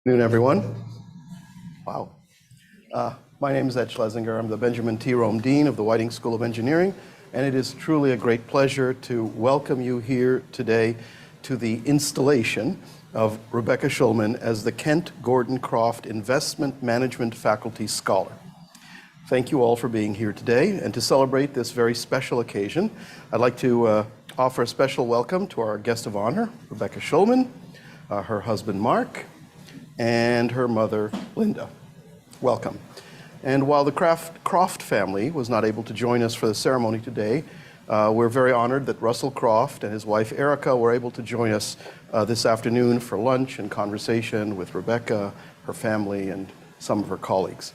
Good afternoon, everyone. Wow. My name is Ed Schlesinger. I'm the Benjamin T. Rome Dean of the Whiting School of Engineering, and it is truly a great pleasure to welcome you here today to the installation of Rebecca Schulman as the Kent Gordon Croft Investment Management Faculty Scholar. Thank you all for being here today, and to celebrate this very special occasion, I'd like to offer a special welcome to our guest of honor, Rebecca Schulman, her husband Mark, and her mother, Linda. Welcome. And while the Croft family was not able to join us for the ceremony today, we're very honored that Russell Croft and his wife, Erica, were able to join us this afternoon for lunch and conversation with Rebecca, her family, and some of her colleagues.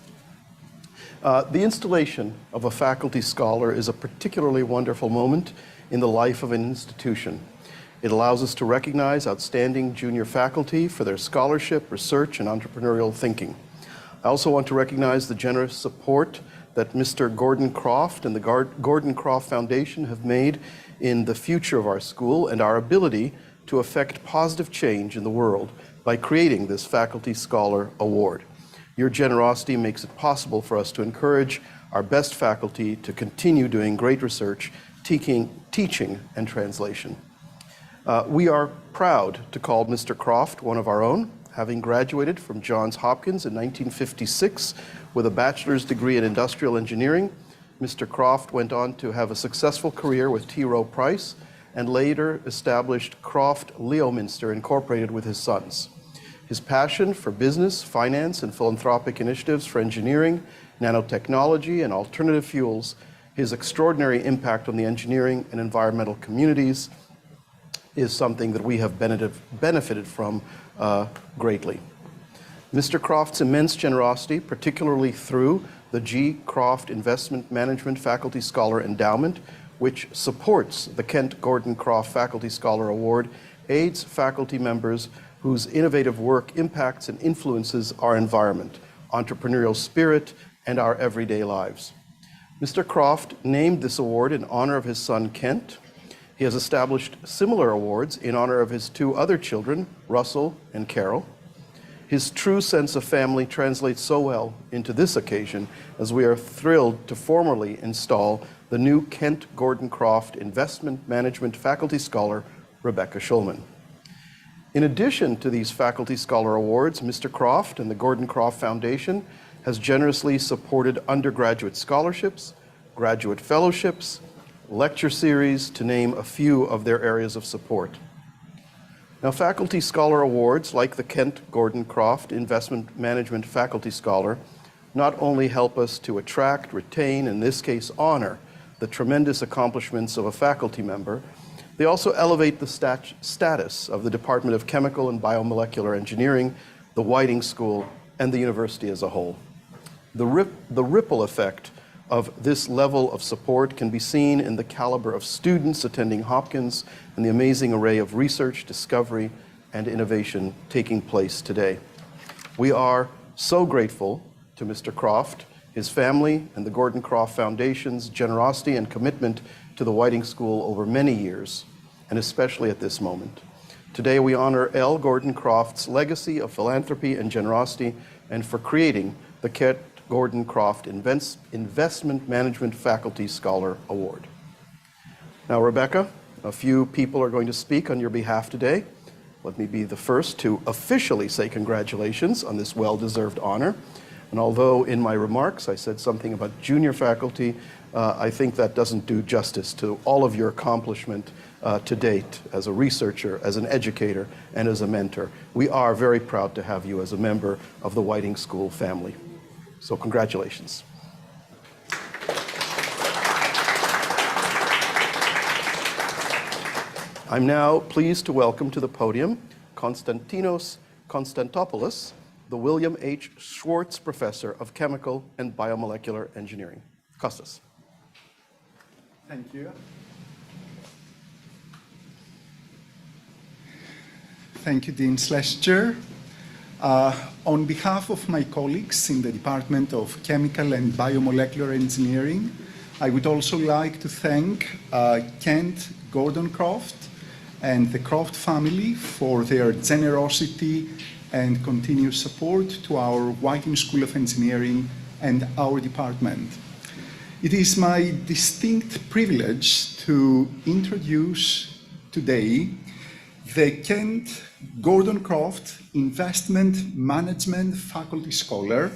The installation of a faculty scholar is a particularly wonderful moment in the life of an institution. It allows us to recognize outstanding junior faculty for their scholarship, research, and entrepreneurial thinking. I also want to recognize the generous support that Mr. Gordon Croft and the Gordon Croft Foundation have made in the future of our school and our ability to affect positive change in the world by creating this Faculty Scholar Award. Your generosity makes it possible for us to encourage our best faculty to continue doing great research, teaching, and translation. We are proud to call Mr. Croft one of our own, having graduated from Johns Hopkins in 1956 with a bachelor's degree in industrial engineering. Mr. Croft went on to have a successful career with T. Rowe Price and later established Croft Leominster Incorporated with his sons. His passion for business, finance, and philanthropic initiatives for engineering, nanotechnology, and alternative fuels, his extraordinary impact on the engineering and environmental communities, is something that we have benefited from greatly. Mr. Croft's immense generosity, particularly through the G. Croft Investment Management Faculty Scholar Endowment, which supports the Kent Gordon Croft Faculty Scholar Award, aids faculty members whose innovative work impacts and influences our environment, entrepreneurial spirit, and our everyday lives. Mr. Croft named this award in honor of his son, Kent. He has established similar awards in honor of his two other children, Russell and Carol. His true sense of family translates so well into this occasion, as we are thrilled to formally install the new Kent Gordon Croft Investment Management Faculty Scholar, Rebecca Schulman. In addition to these Faculty Scholar Awards, Mr. Croft and the Gordon Croft Foundation has generously supported undergraduate scholarships, graduate fellowships, lecture series, to name a few of their areas of support. Now, Faculty Scholar Awards, like the Kent Gordon Croft Investment Management Faculty Scholar, not only help us to attract, retain, in this case honor, the tremendous accomplishments of a faculty member, they also elevate the status of the Department of Chemical and Biomolecular Engineering, the Whiting School, and the university as a whole. The ripple effect of this level of support can be seen in the caliber of students attending Hopkins and the amazing array of research, discovery, and innovation taking place today. We are so grateful to Mr. Croft, his family, and the Gordon Croft Foundation's generosity and commitment to the Whiting School over many years, and especially at this moment. Today we honor L. Gordon Croft's legacy of philanthropy and generosity, and for creating the Kent Gordon Croft Investment Management Faculty Scholar Award. Now, Rebecca, a few people are going to speak on your behalf today. Let me be the first to officially say congratulations on this well-deserved honor. And although in my remarks I said something about junior faculty, I think that doesn't do justice to all of your accomplishment to date as a researcher, as an educator, and as a mentor. We are very proud to have you as a member of the Whiting School family. So congratulations. I'm now pleased to welcome to the podium Konstantinos Konstantopoulos, the William H. Schwartz Professor of Chemical and Biomolecular Engineering. Kostas. Thank you. Thank you, Dean Schlesinger. On behalf of my colleagues in the Department of Chemical and Biomolecular Engineering, I would also like to thank Kent Gordon Croft and the Croft family for their generosity and continuous support to our Whiting School of Engineering and our department. It is my distinct privilege to introduce today the Kent Gordon Croft Investment Management Faculty Scholar,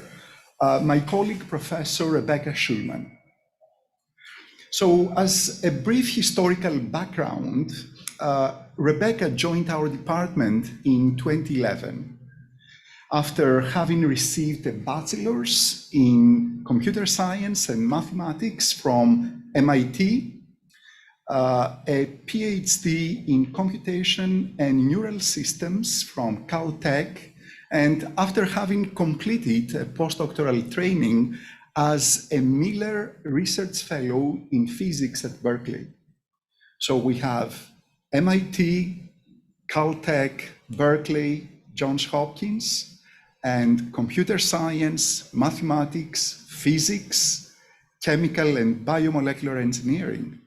my colleague, Professor Rebecca Schulman. So as a brief historical background, Rebecca joined our department in 2011 after having received a bachelor's in computer science and mathematics from MIT, a PhD in computation and neural systems from Caltech, and after having completed a postdoctoral training as a Miller Research Fellow in physics at Berkeley. So we have MIT, Caltech, Berkeley, Johns Hopkins, and computer science, mathematics, physics, chemical and biomolecular engineering.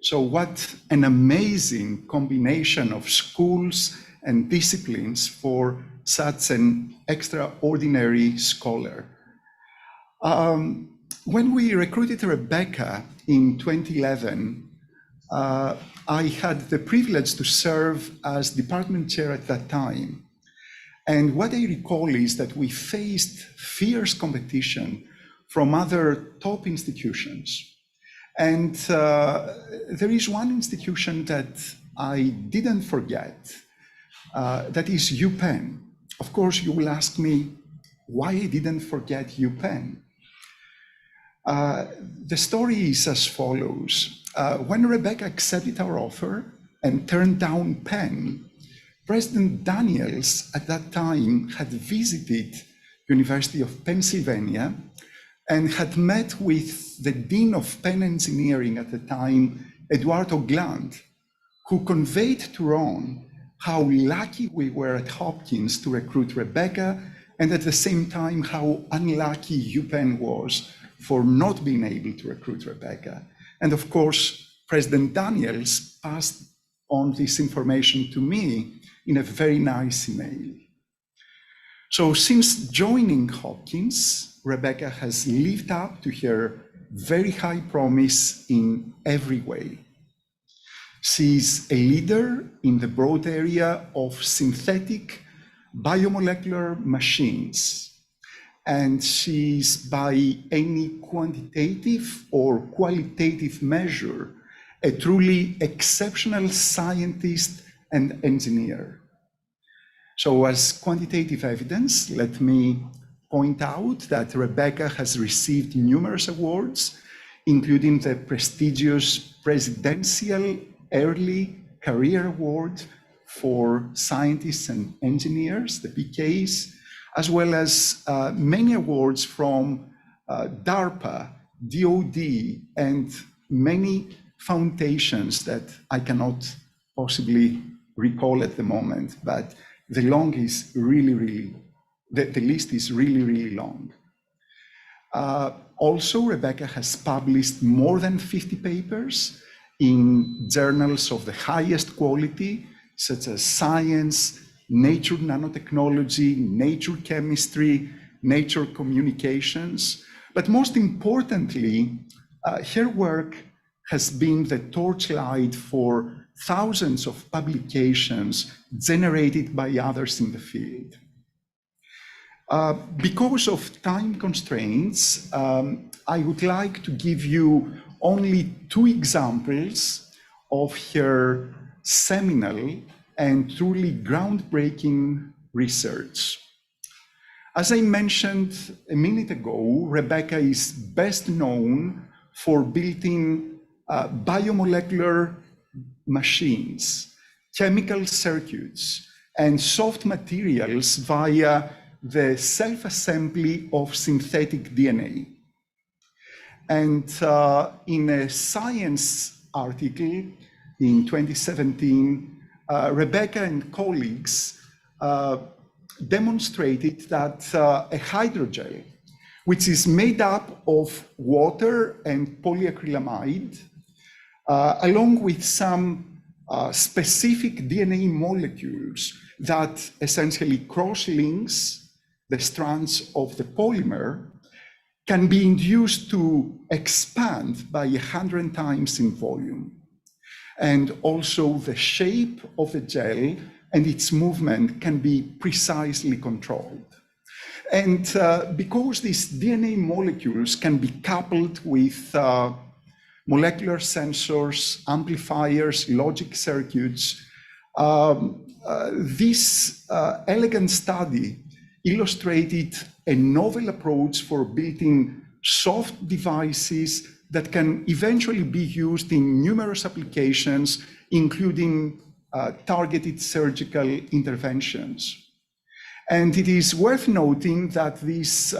So what an amazing combination of schools and disciplines for such an extraordinary scholar. When we recruited Rebecca in 2011, I had the privilege to serve as department chair at that time. And what I recall is that we faced fierce competition from other top institutions. And there is one institution that I didn't forget, that is UPenn. Of course, you will ask me why I didn't forget UPenn. The story is as follows. When Rebecca accepted our offer and turned down Penn, President Daniels at that time had visited University of Pennsylvania and had met with the Dean of Penn Engineering at the time, Eduardo Glant, who conveyed to Ron how lucky we were at Hopkins to recruit Rebecca, and at the same time how unlucky UPenn was for not being able to recruit Rebecca. And of course, President Daniels passed on this information to me in a very nice email. So since joining Hopkins, Rebecca has lived up to her very high promise in every way. She's a leader in the broad area of synthetic biomolecular machines, and she's by any quantitative or qualitative measure a truly exceptional scientist and engineer. So as quantitative evidence, let me point out that Rebecca has received numerous awards, including the prestigious Presidential Early Career Award for Scientists and Engineers, the PKs, as well as many awards from DARPA, DOD, and many foundations that I cannot possibly recall at the moment, but the list is really long. Also, Rebecca has published more than 50 papers in journals of the highest quality, such as Science, Nature Nanotechnology, Nature Chemistry, Nature Communications. But most importantly, her work has been the torchlight for thousands of publications generated by others in the field. Because of time constraints, I would like to give you only 2 examples of her seminal and truly groundbreaking research. As I mentioned a minute ago, Rebecca is best known for building biomolecular machines, chemical circuits, and soft materials via the self-assembly of synthetic DNA. And in a Science article in 2017, Rebecca and colleagues demonstrated that a hydrogel, which is made up of water and polyacrylamide, along with some specific DNA molecules that essentially cross-links the strands of the polymer can be induced to expand by 100 times in volume. And also the shape of the gel and its movement can be precisely controlled. And because these DNA molecules can be coupled with molecular sensors, amplifiers, logic circuits, this elegant study illustrated a novel approach for building soft devices that can eventually be used in numerous applications, including targeted surgical interventions. And it is worth noting that this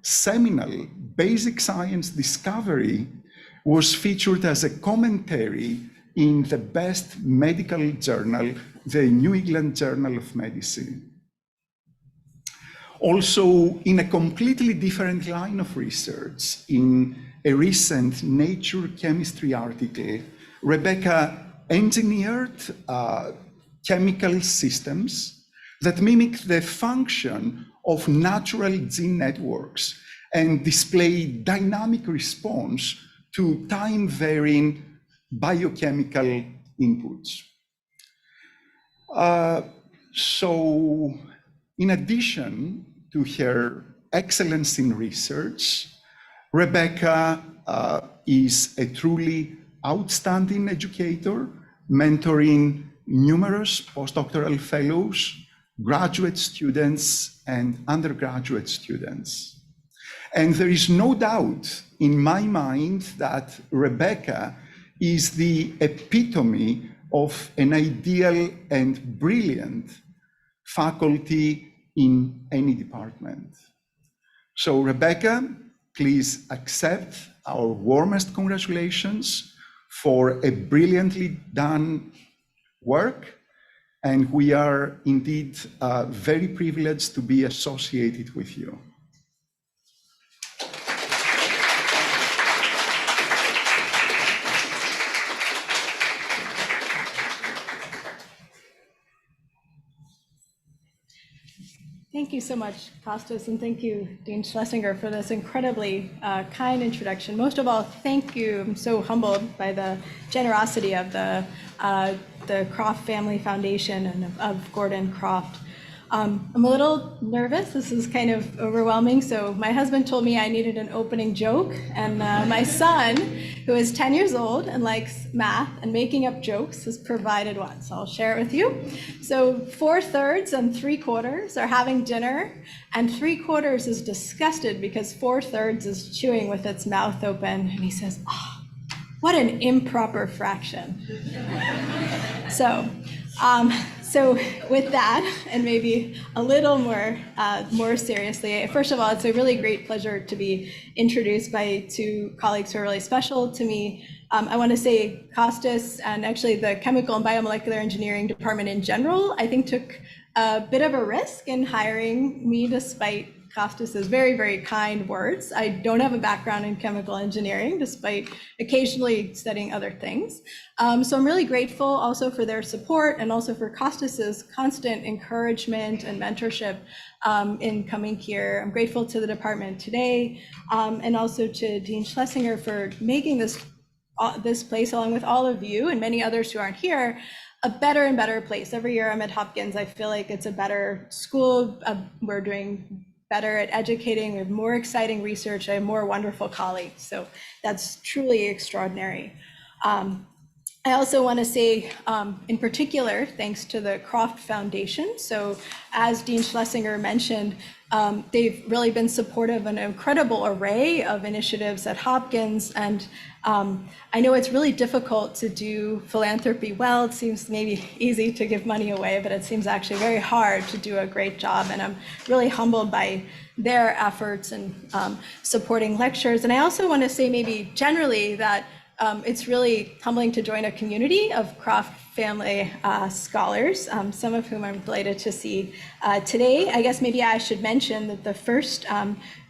seminal basic science discovery was featured as a commentary in the best medical journal, the New England Journal of Medicine. Also, in a completely different line of research, in a recent Nature Chemistry article, Rebecca engineered chemical systems that mimic the function of natural gene networks and display dynamic response to time-varying biochemical inputs. So, in addition to her excellence in research, Rebecca is a truly outstanding educator, mentoring numerous postdoctoral fellows, graduate students, and undergraduate students. And there is no doubt in my mind that Rebecca is the epitome of an ideal and brilliant faculty in any department. So Rebecca, please accept our warmest congratulations for a brilliantly done work. And we are indeed very privileged to be associated with you. Thank you so much, Kostas, and thank you, Dean Schlesinger, for this incredibly kind introduction. Most of all, thank you. I'm so humbled by the generosity of the Croft Family Foundation and of Gordon Croft. I'm a little nervous. This is kind of overwhelming. So my husband told me I needed an opening joke, and my son, who is 10 years old and likes math and making up jokes, has provided one. So I'll share it with you. So 4/3 and 3/4 are having dinner, and 3/4 is disgusted because 4/3 is chewing with its mouth open, and he says, "Oh, what an improper fraction." So with that, and maybe a little more seriously, first of all, it's a really great pleasure to be introduced by two colleagues who are really special to me. I want to say Kostas, and actually the Chemical and Biomolecular Engineering Department in general, I think took a bit of a risk in hiring me despite Kostas's very, very kind words. I don't have a background in chemical engineering, despite occasionally studying other things. So I'm really grateful also for their support and also for Kostas's constant encouragement and mentorship in coming here. I'm grateful to the department today and also to Dean Schlesinger for making this place, along with all of you and many others who aren't here, a better and better place. Every year I'm at Hopkins, I feel like it's a better school. We're doing better at educating, we have more exciting research, I have more wonderful colleagues. So that's truly extraordinary. I also want to say, in particular, thanks to the Croft Foundation. So as Dean Schlesinger mentioned, they've really been supportive of an incredible array of initiatives at Hopkins. And I know it's really difficult to do philanthropy well. It seems maybe easy to give money away, but it seems actually very hard to do a great job. And I'm really humbled by their efforts in supporting lectures. And I also want to say maybe generally that it's really humbling to join a community of Croft family scholars, some of whom I'm delighted to see today. I guess maybe I should mention that the first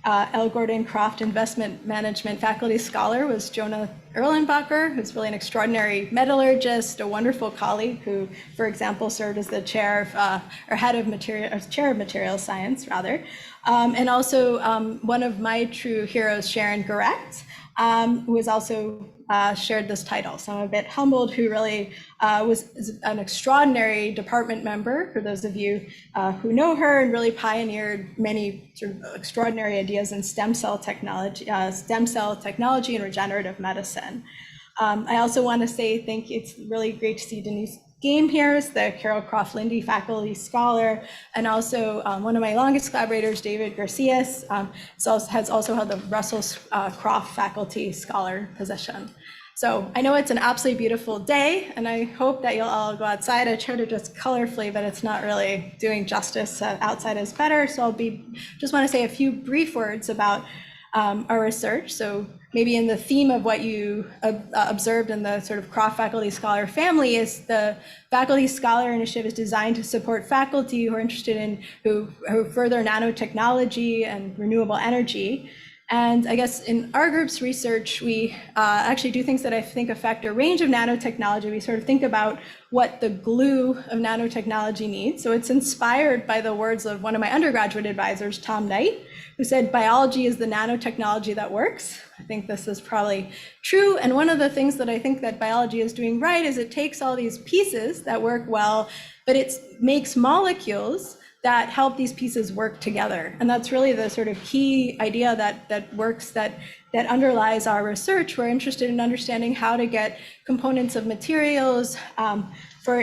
L. Gordon Croft Investment Management Faculty Scholar was Jonah Erlenbacher, who's really an extraordinary metallurgist, a wonderful colleague who, for example, served as the chair of, or head of chair of materials science, rather. And also one of my true heroes, Sharon Garrett, who has also shared this title. So I'm a bit humbled, who really was an extraordinary department member, for those of you who know her, and really pioneered many sort of extraordinary ideas in stem cell technology and regenerative medicine. I also want to say thank you. It's really great to see Denise Game here is the Carol Croft Lindy Faculty Scholar, and also one of my longest collaborators, David Garcias, has also held the Russell Croft Faculty Scholar position. So I know it's an absolutely beautiful day, and I hope that you'll all go outside. I try to dress colorfully, but it's not really doing justice. Outside is better, so just want to say a few brief words about our research. So maybe in the theme of what you observed in the sort of Croft Faculty Scholar family is the Faculty Scholar Initiative is designed to support faculty who are interested in, who further nanotechnology and renewable energy. And I guess in our group's research, we actually do things that I think affect a range of nanotechnology. We sort of think about what the glue of nanotechnology needs. So it's inspired by the words of one of my undergraduate advisors, Tom Knight, who said, biology is the nanotechnology that works. I think this is probably true. And one of the things that I think that biology is doing right is it takes all these pieces that work well, but it makes molecules that help these pieces work together. And that's really the sort of key idea that underlies our research. We're interested in understanding how to get components of materials for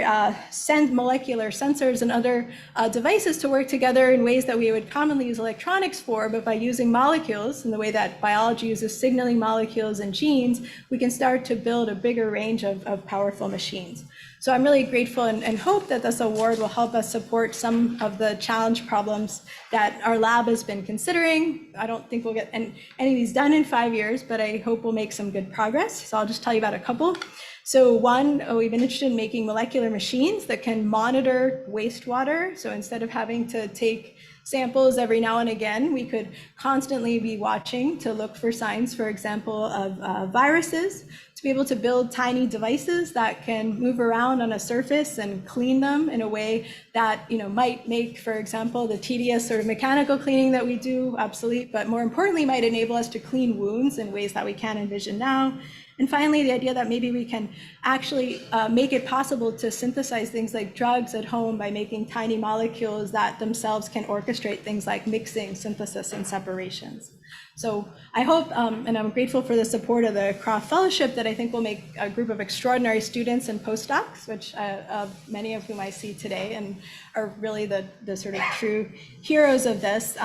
molecular sensors and other devices to work together in ways that we would commonly use electronics for, but by using molecules in the way that biology uses signaling molecules and genes, we can start to build a bigger range of powerful machines. So I'm really grateful and hope that this award will help us support some of the challenge problems that our lab has been considering. I don't think we'll get any of these done in 5 years, but I hope we'll make some good progress. So I'll just tell you about a couple. So one, we've been interested in making molecular machines that can monitor wastewater. So instead of having to take samples every now and again, we could constantly be watching to look for signs, for example, of viruses, to be able to build tiny devices that can move around on a surface and clean them in a way that might make, for example, the tedious sort of mechanical cleaning that we do obsolete, but more importantly, might enable us to clean wounds in ways that we can't envision now. And finally, the idea that maybe we can actually make it possible to synthesize things like drugs at home by making tiny molecules that themselves can orchestrate things like mixing, synthesis, and separations. So I hope, and I'm grateful for the support of the Croft Fellowship, that I think will make a group of extraordinary students and postdocs, which many of whom I see today and are really the sort of true heroes of this,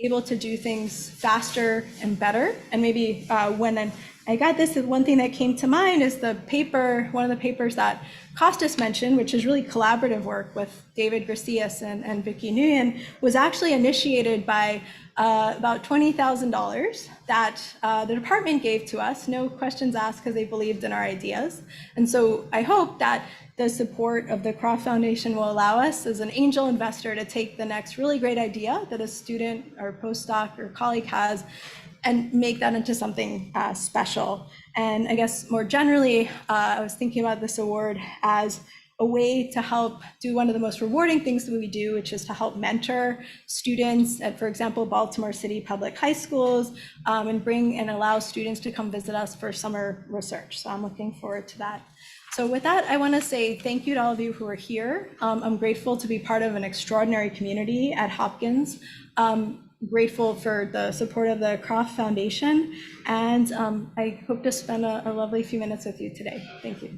able to do things faster and better. And maybe when I got this, one thing that came to mind is the paper, one of the papers that Costas mentioned, which is really collaborative work with David Garcias and Vicky Nguyen, was actually initiated by about $20,000 that the department gave to us, no questions asked, because they believed in our ideas. And so I hope that the support of the Croft Foundation will allow us as an angel investor to take the next really great idea that a student or postdoc or colleague has and make that into something special. And I guess more generally, I was thinking about this award as a way to help do one of the most rewarding things that we do, which is to help mentor students at, for example, Baltimore City public high schools, and bring and allow students to come visit us for summer research. So I'm looking forward to that. So with that, I want to say thank you to all of you who are here. I'm grateful to be part of an extraordinary community at Hopkins. Grateful for the support of the Croft Foundation, and I hope to spend a lovely few minutes with you today. Thank you.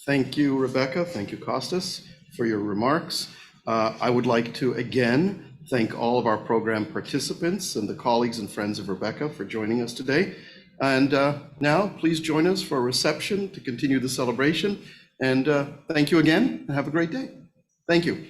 Thank you, Rebecca. Thank you, Costas, for your remarks. I would like to again thank all of our program participants and the colleagues and friends of Rebecca for joining us today. And now, please join us for a reception to continue the celebration. And thank you again, and have a great day. Thank you.